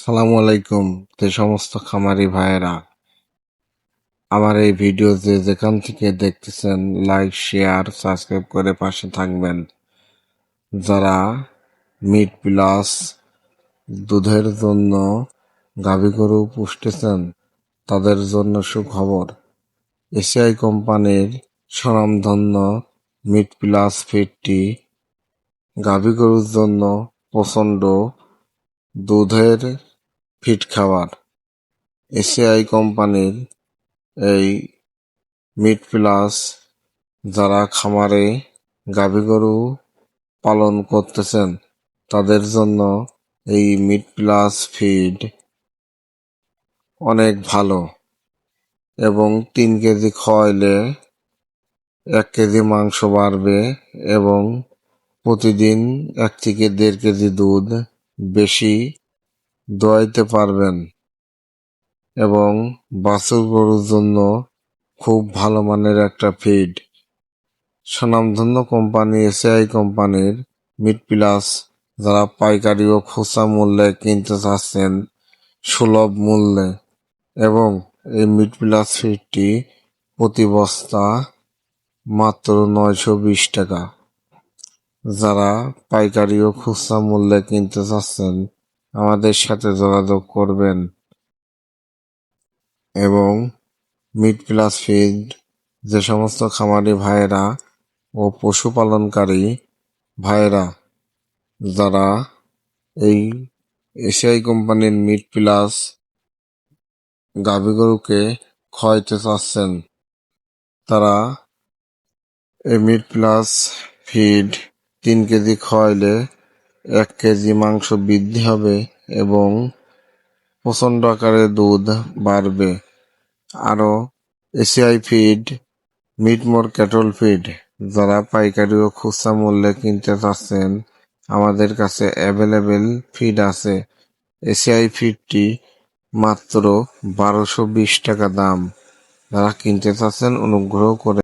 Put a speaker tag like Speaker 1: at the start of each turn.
Speaker 1: আসসালামু আলাইকুম। যে সমস্ত খামারি ভাইয়েরা আমার এই ভিডিও যে যেখান থেকে দেখতেছেন, লাইক, শেয়ার, সাবস্ক্রাইব করে পাশে থাকবেন। যারা মিট প্লাস দুধের জন্য গাভী গরু পুষতেছেন, তাদের জন্য সুখবর। এসিআই কোম্পানির স্বনামধন্য মিট প্লাস ফিডটি গাভী গরুর জন্য প্রচণ্ড দুধের ফিড খাবার। এসিআই কোম্পানির এই মিট প্লাস যারা খামারে গাভী গরু পালন করতেছেন, তাদের জন্য এই মিট প্লাস ফিড অনেক ভালো এবং 3 কেজি খাওয়াইলে 1 কেজি মাংস বাড়বে এবং প্রতিদিন 1 থেকে 1.5 কেজি দুধ বেশি দোয়াইতে পারবেন এবং বাছুর গরুর জন্য খুব ভালো মানের একটা ফিড। স্বনামধন্য কোম্পানি এসিআই কোম্পানির মিট প্লাস যারা পাইকারি ও খুচরা মূল্যে কিনতে চাচ্ছেন সুলভ মূল্যে, এবং এই মিট প্লাস ফিডটি প্রতি বস্তা মাত্র 920 টাকা। যারা পাইকারি ও খুচরা মূল্যে কিনতে চাচ্ছেন আমাদের সাথে যোগাযোগ করবেন এবং মিট প্লাস ফিড যে সমস্ত খামারি ভাইয়েরা ও পশুপালনকারী ভাইয়েরা যারা এই এসিআই কোম্পানির মিট প্লাস গাভী গরুকে খাওয়াইতে চাচ্ছেন, তারা এই মিট প্লাস ফিড 3 কেজি খাওয়াইলে 1 কেজি মাংস বৃদ্ধি হবে এবং প্রচণ্ড আকারে দুধ বাড়বে। আরও এসিআই ফিড মিট মোর ক্যাটল ফিড যারা পাইকারি ও খুচরা মূল্যে কিনতে চাচ্ছেন আমাদের কাছে অ্যাভেলেবেল ফিড আছে। এসিআই ফিডটি মাত্র 1220 টাকা দাম। যারা কিনতে চাচ্ছেন অনুগ্রহ করে